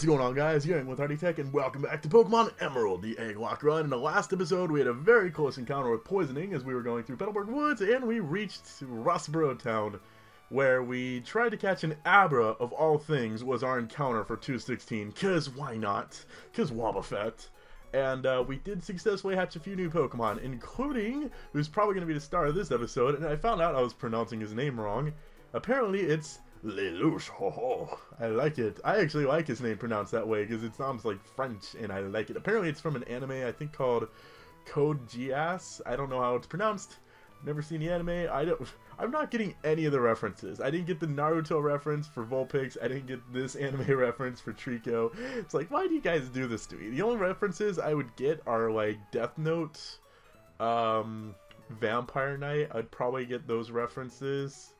What's going on, guys? You're with Logitech, and welcome back to Pokemon Emerald, the Egglocke run. In the last episode, we had a very close encounter with poisoning as we were going through Petalburg Woods, and we reached Rossborough Town, where we tried to catch an Abra, of all things, was our encounter for 216, cause why not? Cause Wobbuffet. And we did successfully hatch a few new Pokemon, including, who's probably going to be the star of this episode, and I found out I was pronouncing his name wrong. Apparently it's Lelouch. Ho ho. I like it. I actually like his name pronounced that way because it sounds like French and I like it. Apparently it's from an anime I think called Code Geass. I don't know how it's pronounced. Never seen the anime. I'm not getting any of the references. I didn't get the Naruto reference for Vulpix. I didn't get this anime reference for Trico. It's like, why do you guys do this to me? The only references I would get are like Death Note, Vampire Knight. I'd probably get those references.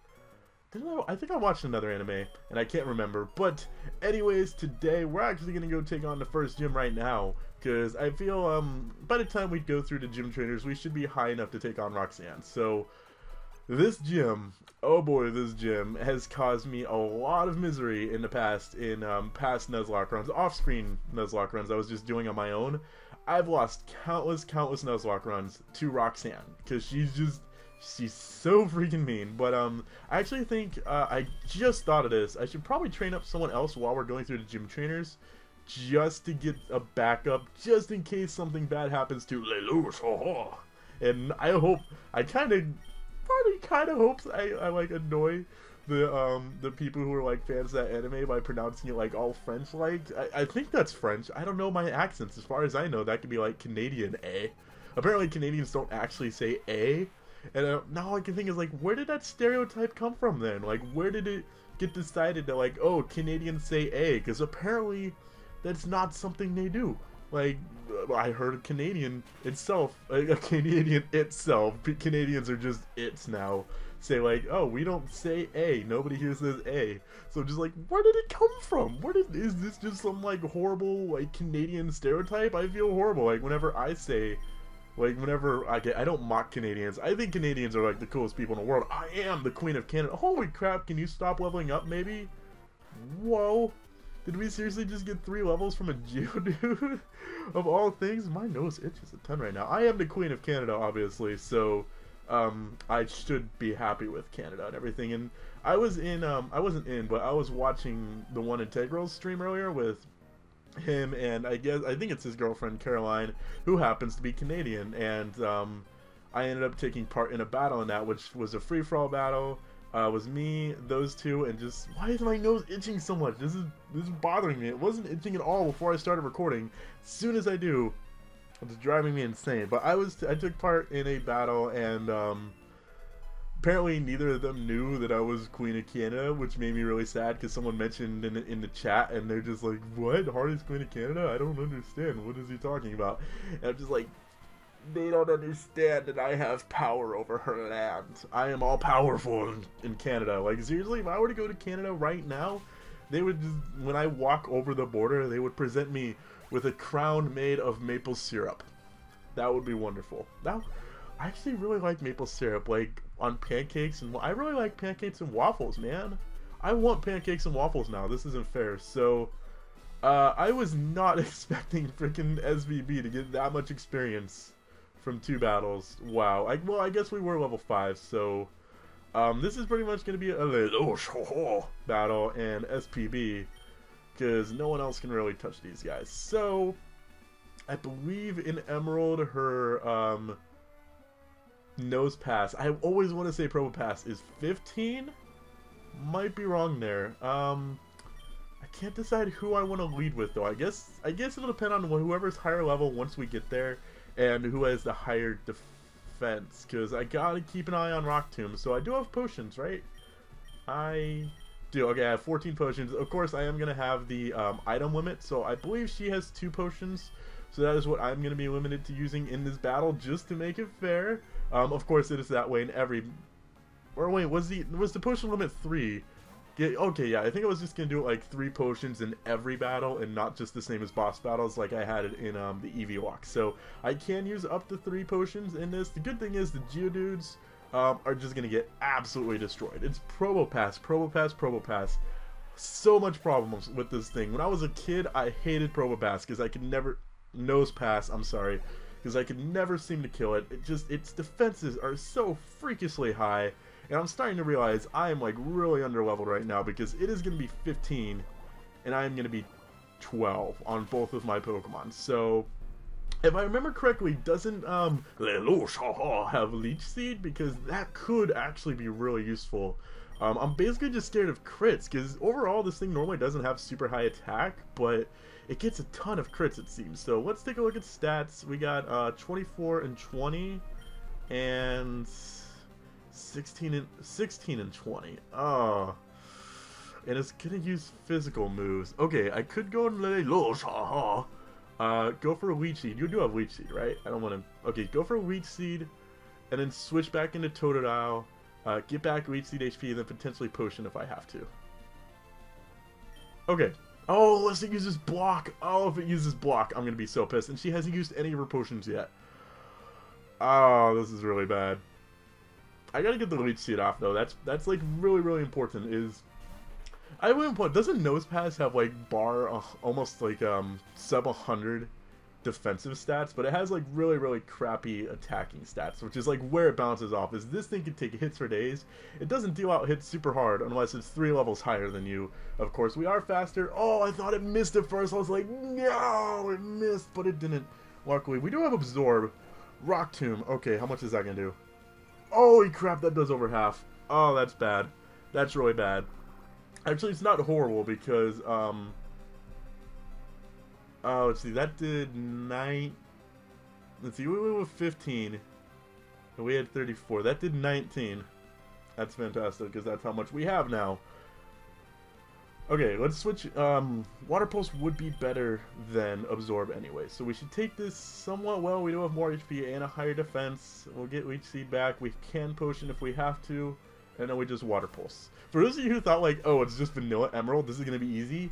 I think I watched another anime, and I can't remember. But anyways, today we're actually going to go take on the first gym right now, because I feel by the time we go through the gym trainers, we should be high enough to take on Roxanne. So this gym, oh boy, this gym has caused me a lot of misery in the past, in past Nuzlocke runs, off-screen Nuzlocke runs I was just doing on my own. I've lost countless Nuzlocke runs to Roxanne, because she's so freaking mean. But I actually think I just thought of this. I should probably train up someone else while we're going through the gym trainers, just to get a backup, just in case something bad happens to Lelouch. And I kind of hopes I like annoy the people who are like fans of that anime by pronouncing it like all French like. I think that's French. I don't know my accents. As far as I know, that could be like Canadian A. Apparently Canadians don't actually say A. And now all I can think is like, where did that stereotype come from then? Like, where did it get decided that like, oh, Canadians say A? Because apparently that's not something they do. Like, I heard Canadians itself, Canadians are just its now, say like, oh, we don't say A, nobody here says A. So just like, where did it come from? Is this just some like horrible like Canadian stereotype? I feel horrible like whenever I say, like, whenever I don't mock Canadians. I think Canadians are, like, the coolest people in the world. I am the Queen of Canada. Holy crap, can you stop leveling up, maybe? Whoa. Did we seriously just get 3 levels from a Geodude? Of all things, my nose itches a ton right now. I am the Queen of Canada, obviously, so, I should be happy with Canada and everything. And I was in, I wasn't in, but I was watching the One Integrals stream earlier with him, and I think it's his girlfriend Caroline, who happens to be Canadian, and I ended up taking part in a battle in that, which was a free-for-all battle. It was me, those two, and just, why is my nose itching so much? This is bothering me. It wasn't itching at all before I started recording. As soon as I do, it's driving me insane. But I took part in a battle, and apparently neither of them knew that I was Queen of Canada, which made me really sad because someone mentioned in the chat, and they're just like, what? Hardy's Queen of Canada? I don't understand. What is he talking about? And I'm just like, they don't understand that I have power over her land. I am all powerful in Canada. Like, seriously, if I were to go to Canada right now, they would just, when I walk over the border, they would present me with a crown made of maple syrup. That would be wonderful. I actually really like maple syrup, like on pancakes, and I really like pancakes and waffles, man. I want pancakes and waffles now. This isn't fair. So I was not expecting freaking SVB to get that much experience from 2 battles. Wow. Well, I guess we were level 5, so this is pretty much going to be a Lelouch battle and SPB, because no one else can really touch these guys. So I believe in Emerald, her Nosepass, I always want to say Probopass, is 15? Might be wrong there. I can't decide who I want to lead with though. I guess it'll depend on whoever's higher level once we get there, and who has the higher defense, because I gotta keep an eye on Rock Tomb. So I do have potions, right? I do. Okay, I have 14 potions. Of course, I am gonna have the item limit, so I believe she has 2 potions. So that is what I'm gonna be limited to using in this battle, just to make it fair. Of course, it is that way in every. Or wait, was the potion limit 3? Okay, yeah, I think I was just gonna do it like 3 potions in every battle, and not just the same as boss battles like I had it in the Egglocke. So I can use up to 3 potions in this. The good thing is the Geodudes are just gonna get absolutely destroyed. It's Probopass. So much problems with this thing. When I was a kid, I hated Probopass because I could never Nosepass. I'm sorry, because I could never seem to kill it. It just its defenses are so freakishly high, and I'm starting to realize I am like really underleveled right now because it is going to be 15, and I am going to be 12 on both of my Pokemon. So if I remember correctly, doesn't Lelouch have Leech Seed? Because that could actually be really useful. I'm basically just scared of crits, because overall this thing normally doesn't have super high attack, but it gets a ton of crits it seems. So let's take a look at stats. We got 24 and 20, and 16 and 20. Oh. And it's gonna use physical moves. Okay, I could go and go for a Leech Seed. You do have Leech Seed, right? I don't want to... Okay, go for a Leech Seed, and then switch back into Totodile. Get back Leech Seed HP, and then potentially Potion if I have to. Okay. Oh, unless it uses Block. Oh, if it uses Block, I'm going to be so pissed. And she hasn't used any of her potions yet. Oh, this is really bad. I gotta get the Leech Seed off, though. That's like, really important, is... I wouldn't point. Doesn't Nosepass have like almost like sub 100 defensive stats, but it has like really crappy attacking stats, which is like where it bounces off. Is this thing can take hits for days. It doesn't deal out hits super hard unless it's 3 levels higher than you. Of course, we are faster. Oh, I thought it missed at first. I was like, no, it missed, but it didn't. Luckily, we do have Absorb, Rock Tomb. Okay, how much is that gonna do? Holy crap, that does over half. Oh, that's bad. That's really bad. Actually, it's not horrible because, oh, let's see, that did 9, let's see, we went with 15, and we had 34, that did 19, that's fantastic, because that's how much we have now. Okay, let's switch, Water Pulse would be better than Absorb anyway, so we should take this somewhat well. We do have more HP and a higher defense. We'll get Leech Seed back, we can Potion if we have to, and then we just Water Pulse. For those of you who thought like, oh, it's just vanilla Emerald, this is going to be easy.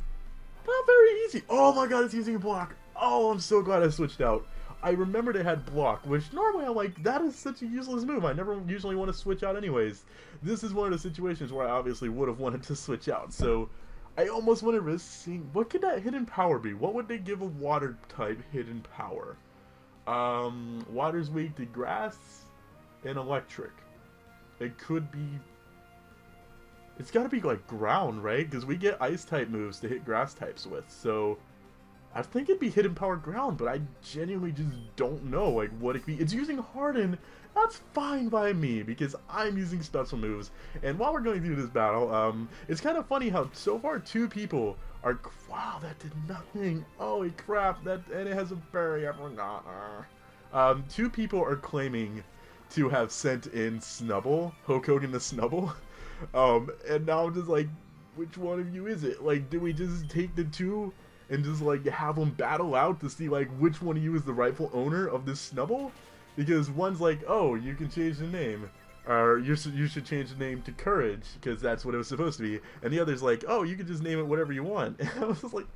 Not very easy. Oh my god, it's using Block. Oh, I'm so glad I switched out. I remembered it had Block, which normally I'm like, that is such a useless move. I never usually want to switch out anyways. This is one of the situations where I obviously would have wanted to switch out. So I almost want to risk seeing, what could that hidden power be? What would they give a water type hidden power? Water's weak to grass and electric. It could be... It's gotta be like ground, right? Because we get ice type moves to hit grass types with, so I think it'd be hidden power ground, but I genuinely just don't know like what it could be. It's using Harden. That's fine by me because I'm using special moves. And while we're going through this battle, it's kind of funny how so far 2 people are... Wow, that did nothing. Holy crap, that, and it has a berry. I forgot. 2 people are claiming to have sent in Snubble, Hulk Hogan the Snubble. And now I'm just like, which one of you is it? Like, do we just take the 2 and just like have them battle out to see like which one of you is the rightful owner of this Snubble? Because one's like, oh, you can change the name, or you should change the name to Courage because that's what it was supposed to be, and the other's like, oh, you can just name it whatever you want. And I was just like,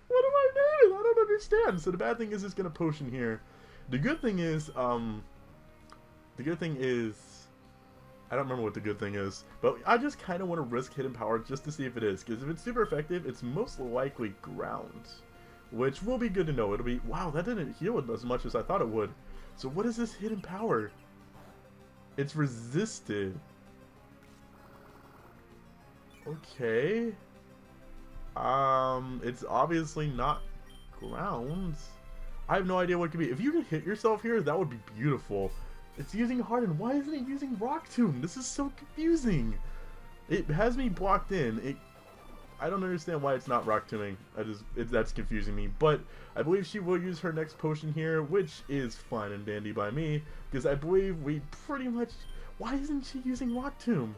what do I name? I don't understand. So the bad thing is it's gonna potion here. The good thing is, I don't remember what the good thing is, but I just kind of want to risk hidden power just to see if it is, because if it's super effective, it's most likely ground, which will be good to know. It'll be, wow, that didn't heal it as much as I thought it would. So what is this hidden power? It's resisted. Okay. It's obviously not ground. I have no idea what it could be. If you could hit yourself here, that would be beautiful. It's using Harden. Why isn't it using Rock Tomb? This is so confusing. It has me blocked in. I don't understand why it's not Rock Tombing. That's confusing me. But I believe she will use her next potion here, which is fine and dandy by me, because I believe we pretty much... Why isn't she using Rock Tomb?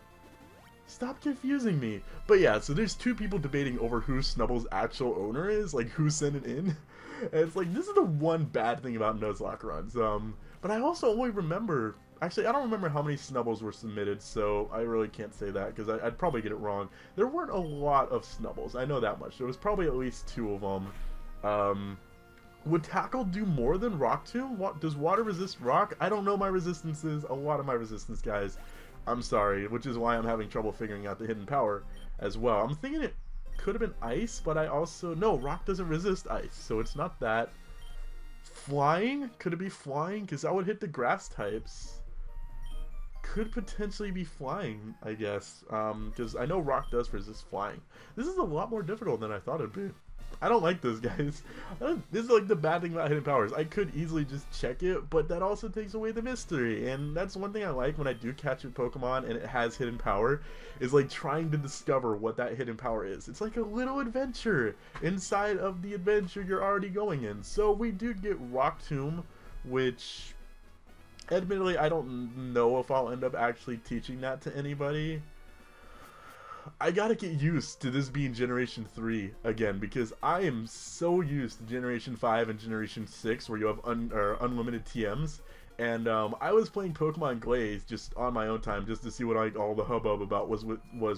Stop confusing me. But yeah, so there's 2 people debating over who Snubble's actual owner is, like who sent it in. And it's like, this is the one bad thing about Nuzlocke runs. But I also only remember, actually I don't remember how many Snubbles were submitted, so I really can't say that because I'd probably get it wrong. There weren't a lot of Snubbles, I know that much. There was probably at least 2 of them. Would Tackle do more than Rock Tomb? Does water resist rock? I don't know my resistances, a lot of my resistance, guys. I'm sorry, which is why I'm having trouble figuring out the hidden power as well. I'm thinking it... could have been ice, but I also... No, rock doesn't resist ice, so it's not that. Flying? Could it be flying? Because that would hit the grass types. Could potentially be flying, I guess. Because I know rock does resist flying. This is a lot more difficult than I thought it'd be. I don't like this, guys. This is like the bad thing about hidden powers. I could easily just check it, but that also takes away the mystery. And that's one thing I like when I do catch a Pokemon and it has hidden power, is like trying to discover what that hidden power is. It's like a little adventure inside of the adventure you're already going in. So we do get Rock Tomb, which admittedly I don't know if I'll end up actually teaching that to anybody. I gotta get used to this being Generation 3 again, because I am so used to Generation 5 and Generation 6 where you have unlimited TMs, and I was playing Pokemon Glaze just on my own time just to see what all the hubbub about was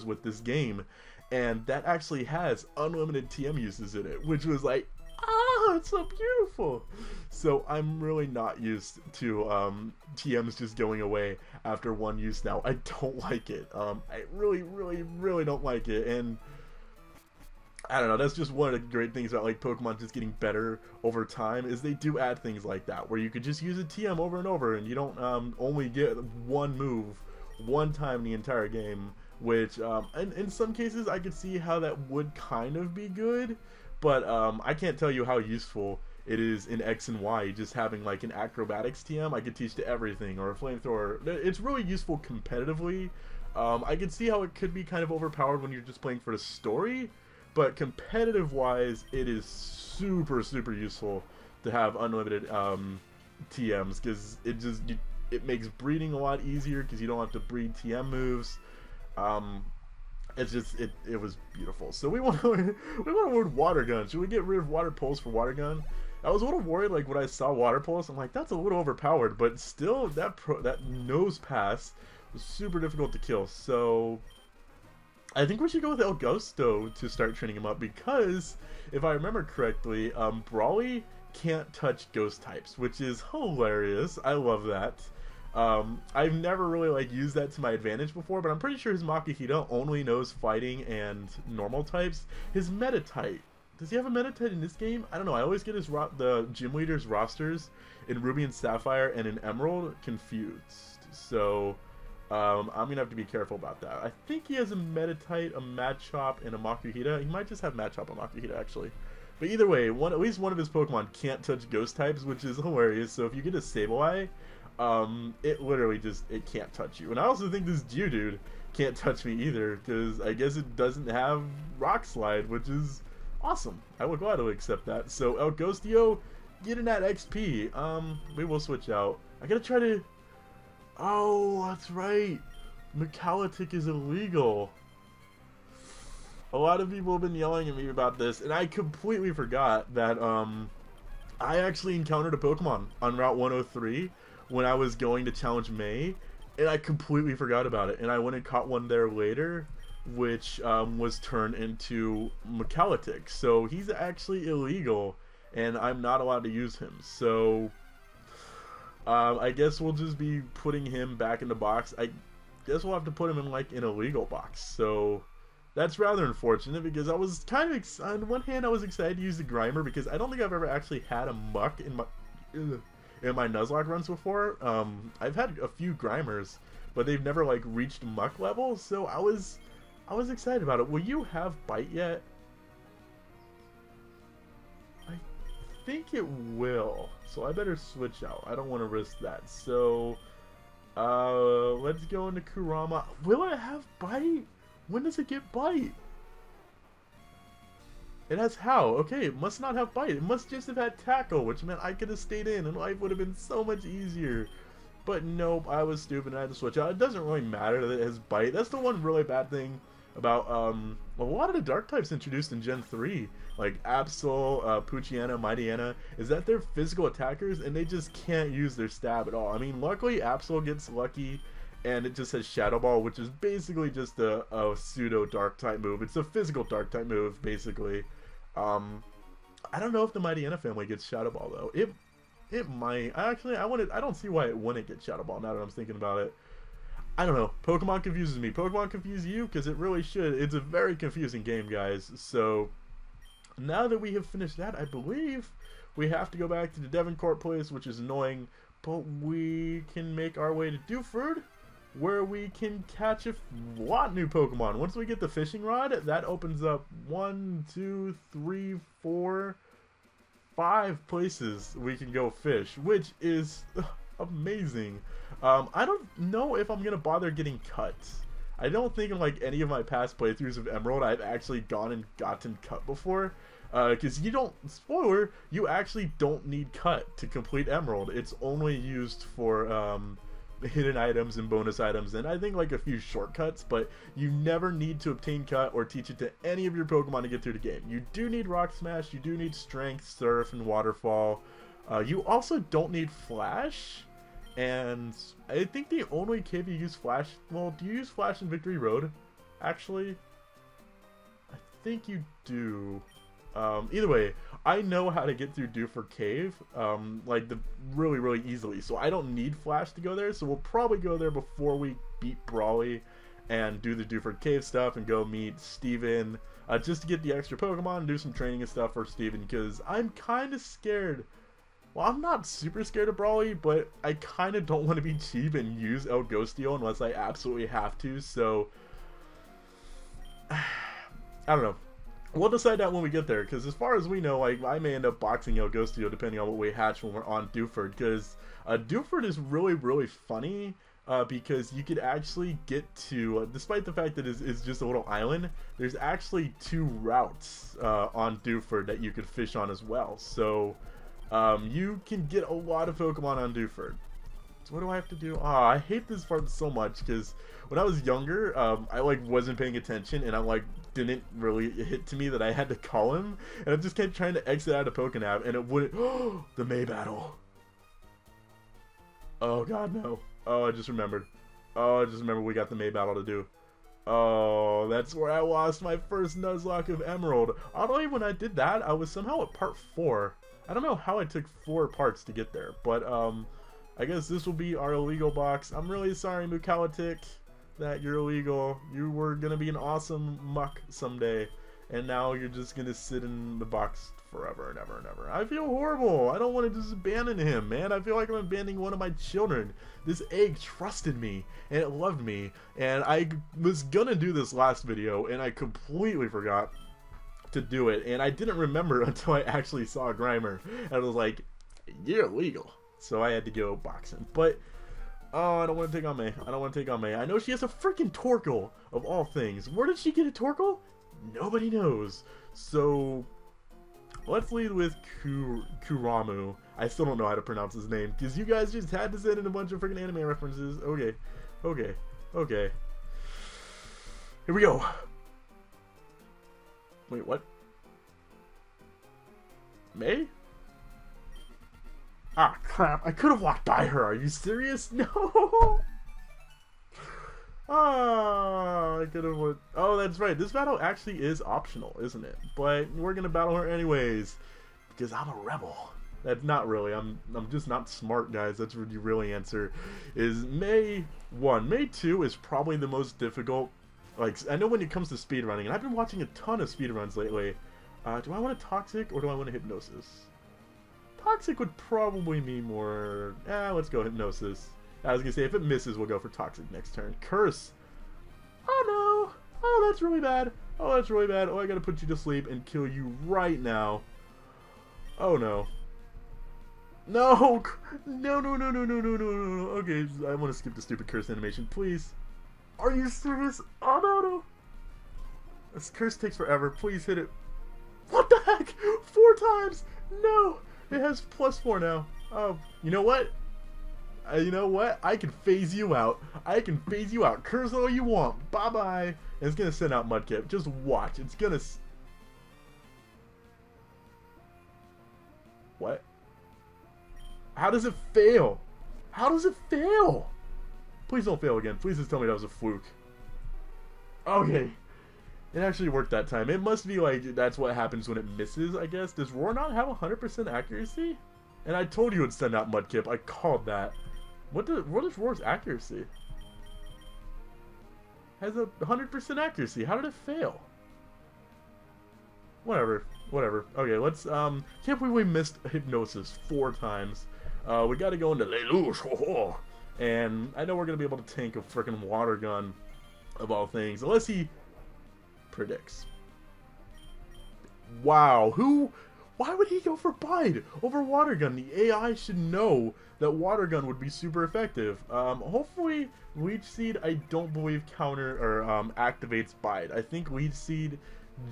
with this game, and that actually has unlimited TM uses in it, which was like, ah, it's so beautiful. So I'm really not used to TMs just going away after one use now. I don't like it. I really don't like it, and I don't know, that's just one of the great things about like Pokemon just getting better over time, is they do add things like that where you could just use a TM over and over and you don't only get one move one time in the entire game, which in some cases I could see how that would kind of be good, but I can't tell you how useful it is in X and Y, just having like an acrobatics TM I could teach to everything, or a flamethrower. It's really useful competitively. I can see how it could be kind of overpowered when you're just playing for the story, but competitive wise it is super useful to have unlimited TMs, because it makes breeding a lot easier because you don't have to breed TM moves. It was beautiful. So we want to word water gun. Should we get rid of water pulse for water gun? I was a little worried, like when I saw water pulse, I'm like, that's a little overpowered, but still that Nosepass was super difficult to kill. So I think we should go with El Ghosto to start training him up, because if I remember correctly, Brawly can't touch ghost types, which is hilarious. I love that. I've never really like used that to my advantage before, but I'm pretty sure his Makuhita only knows fighting and normal types. His Meta-type, does he have a Meta-type in this game? I don't know. I always get the gym leaders rosters in Ruby and Sapphire and in Emerald confused, so I'm gonna have to be careful about that. I think he has a Meta-type, a Machop, and a Makuhita. He might just have Machop and Makuhita actually. But either way, at least one of his Pokemon can't touch ghost types, which is hilarious. So if you get a Sableye, it literally it can't touch you. And I also think this Geodude can't touch me either, because I guess it doesn't have Rock Slide, which is awesome. I would gladly accept that. So El Ghostio, getting that XP. We will switch out. I gotta try to... Oh, that's right. Mechalitick is illegal. A lot of people have been yelling at me about this, and I completely forgot that, I actually encountered a Pokemon on Route 103 when I was going to challenge May, and I completely forgot about it, and I went and caught one there later, which was turned into Mechalitick. So he's actually illegal, and I'm not allowed to use him. So I guess we'll just be putting him back in the box. I guess we'll have to put him in like an illegal box. So that's rather unfortunate, because I was kind of on one hand I was excited to use the Grimer, because I don't think I've ever actually had a Muck in my Nuzlocke runs before. I've had a few Grimers, but they've never like reached Muck level, so I was excited about it. Will you have Bite yet? I think it will, so I better switch out. I don't want to risk that. So let's go into Kurama. Will it have Bite? When does it get Bite? It has How. Okay, it must not have Bite. It must just have had Tackle, which meant I could have stayed in and life would have been so much easier. But nope, I was stupid and I had to switch out. It doesn't really matter that it has Bite. That's the one really bad thing about a lot of the Dark types introduced in Gen 3, like Absol, Poochyena, Mightyena, is that they're physical attackers and they just can't use their stab at all. I mean, luckily Absol gets lucky and it just has Shadow Ball, which is basically just a pseudo Dark type move. It's a physical Dark type move, basically. I don't know if the Mightyena family gets Shadow Ball though. It might. I don't see why it wouldn't get Shadow Ball now that I'm thinking about it. I don't know. Pokemon confuses me. Pokemon confuse you? Because it really should. It's a very confusing game, guys. So, now that we have finished that, I believe we have to go back to the Devoncourt place, which is annoying. But we can make our way to Dewford, where we can catch a lot new Pokemon. Once we get the fishing rod, that opens up 1, 2, 3, 4, 5 places we can go fish, which is amazing. I don't know if I'm gonna bother getting cut. I don't think in like any of my past playthroughs of Emerald I've actually gone and gotten cut before. Because you don't, spoiler, you actually don't need cut to complete Emerald. It's only used for hidden items and bonus items, and I think like a few shortcuts, but you never need to obtain cut or teach it to any of your Pokemon to get through the game. You do need Rock Smash, you do need Strength, Surf, and Waterfall. You also don't need Flash. And I think the only cave you use Flash... Well, do you use Flash in Victory Road? Actually, I think you do. Either way, I know how to get through Dewford Cave, like, really, really easily. So I don't need Flash to go there, so we'll probably go there before we beat Brawly and do the Dewford Cave stuff and go meet Steven, just to get the extra Pokemon and do some training and stuff for Steven, because I'm kind of scared. Well, I'm not super scared of Brawly, but I kind of don't want to be cheap and use El Ghostio unless I absolutely have to, so... I don't know. We'll decide that when we get there, because as far as we know, like, I may end up boxing El Ghostio depending on what we hatch when we're on Dewford, because Dewford is really, really funny, because you could actually get to, despite the fact that it's just a little island, there's actually 2 routes on Dewford that you could fish on as well, so... you can get a lot of Pokemon on Dewford. So what do I have to do? I hate this part so much because when I was younger, I like wasn't paying attention and I like didn't really hit to me that I had to call him, and I just kept trying to exit out of Pokénap and it wouldn't. The May battle. Oh god, no. Oh, I just remembered. Oh, I just remembered we got the May battle to do. Oh, that's where I lost my first Nuzlocke of Emerald. Although when I did that, I was somehow at part 4. I don't know how I took 4 parts to get there, but I guess this will be our illegal box. I'm really sorry, Mukalatik, that you're illegal. You were gonna be an awesome muck someday, and now you're just gonna sit in the box forever and ever and ever. I feel horrible. I don't want to just abandon him, man. I feel like I'm abandoning one of my children. This egg trusted me, and it loved me, and I was gonna do this last video, and I completely forgot to do it, and I didn't remember until I actually saw Grimer, and I was like, you're illegal, so I had to go boxing. But oh, I don't want to take on May. I don't want to take on May. I know she has a freaking Torkoal of all things. Where did she get a Torkoal? Nobody knows. So let's lead with Kuramu. I still don't know how to pronounce his name because you guys just had to send in a bunch of freaking anime references. Okay. Here we go. Wait, what? May? Ah, crap. I could have walked by her. Are you serious? No! Ah, I could have went... Oh, that's right. This battle actually is optional, isn't it? But we're going to battle her anyways. Because I'm a rebel. That's not really. I'm just not smart, guys. That's what you really answer. Is May 1. May 2 is probably the most difficult. Like, I know when it comes to speedrunning, and I've been watching a ton of speedruns lately. Do I want a Toxic or do I want a Hypnosis? Toxic would probably mean more... let's go Hypnosis. I was gonna say, if it misses, we'll go for Toxic next turn. Curse! Oh no! Oh, that's really bad. Oh, that's really bad. Oh, I gotta put you to sleep and kill you right now. Oh no. No! No. Okay, I want to skip the stupid curse animation, please. Are you serious? Oh no. This curse takes forever. Please hit it. What the heck? 4 times! No! It has +4 now. Oh, you know what? I can phase you out. Curse all you want. Bye-bye. And it's gonna send out Mudkip. Just watch. It's gonna... What? How does it fail? Please don't fail again. Please just tell me that was a fluke. Okay. It actually worked that time. It must be like, that's what happens when it misses, I guess. Does Roar not have 100% accuracy? And I told you it'd send out Mudkip. I called that. What is Roar's accuracy? has a 100% accuracy. How did it fail? Whatever. Okay, let's, can't believe we missed Hypnosis 4 times. We gotta go into Lelouch, and I know we're gonna be able to tank a freaking water gun, of all things, unless he predicts. Wow, why would he go for Bide over water gun? The AI should know that water gun would be super effective. Hopefully, Leech Seed, I don't believe counter, or, activates Bide. I think Leech Seed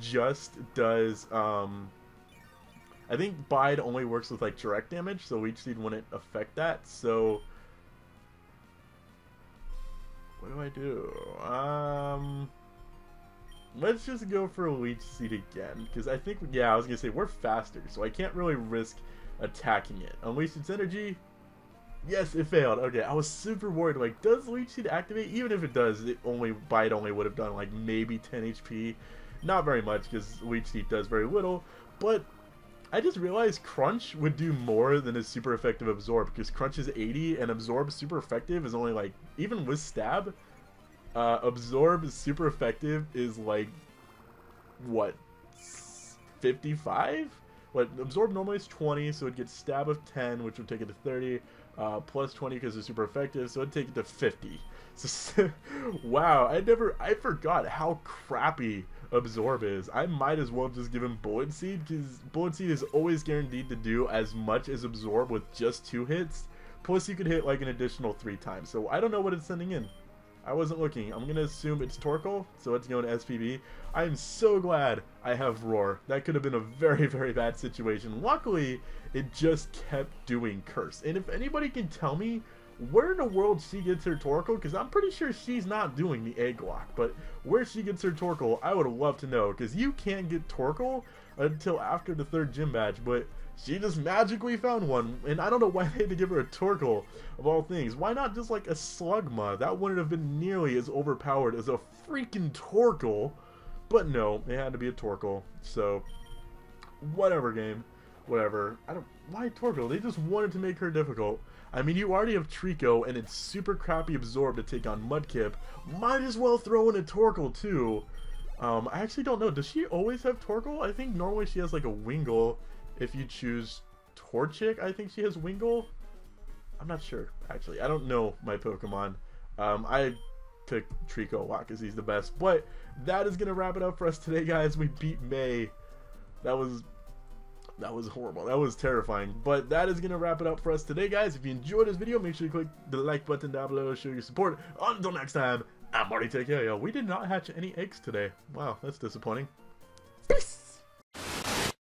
just does, I think Bide only works with, like, direct damage, so Leech Seed wouldn't affect that, so what do I do? Let's just go for a Leech Seed again, because I think, yeah, I was gonna say, we're faster, so I can't really risk attacking it. Unleash its energy. Yes, it failed. Okay, I was super worried, like, does Leech Seed activate? Even if it does, Bite only would have done, like, maybe 10 HP. Not very much, because Leech Seed does very little, but I just realized Crunch would do more than his super effective Absorb, because Crunch is 80, and Absorb super effective is only, like, even with Stab, Absorb super effective is, like, what, 55? What, Absorb normally is 20, so it gets Stab of 10, which would take it to 30, plus 20 because it's super effective, so it'd take it to 50. So, wow, I forgot how crappy Absorb is. I might as well just give him Bullet Seed, because Bullet Seed is always guaranteed to do as much as Absorb with just 2 hits, plus you could hit like an additional 3 times, so I don't know what it's sending in. I wasn't looking. I'm gonna assume it's Torkoal, so it's going to SPB. I am so glad I have Roar. That could have been a very, very bad situation. Luckily, it just kept doing Curse. And if anybody can tell me where in the world she gets her Torkoal, because I'm pretty sure she's not doing the Egglocke, but where she gets her Torkoal, I would love to know, because you can't get Torkoal until after the 3rd gym badge, but she just magically found one, and I don't know why they had to give her a Torkoal, of all things. Why not just like a Slugma? That wouldn't have been nearly as overpowered as a freaking Torkoal, but no, it had to be a Torkoal, so whatever, game. Whatever. Why Torkoal? They just wanted to make her difficult. I mean, you already have Trico, and it's super crappy Absorb to take on Mudkip. Might as well throw in a Torkoal, too. I actually don't know. Does she always have Torkoal? I think normally she has, like, a Wingull. If you choose Torchic, I think she has Wingull. I'm not sure, actually. I don't know my Pokemon. I pick Trico a lot because he's the best. But that is going to wrap it up for us today, guys. We beat May. That was horrible. That was terrifying. But that is going to wrap it up for us today, guys. If you enjoyed this video, make sure you click the like button down below to show your support. Until next time, I'm Marty. Take care, yo. We did not hatch any eggs today. Wow, that's disappointing.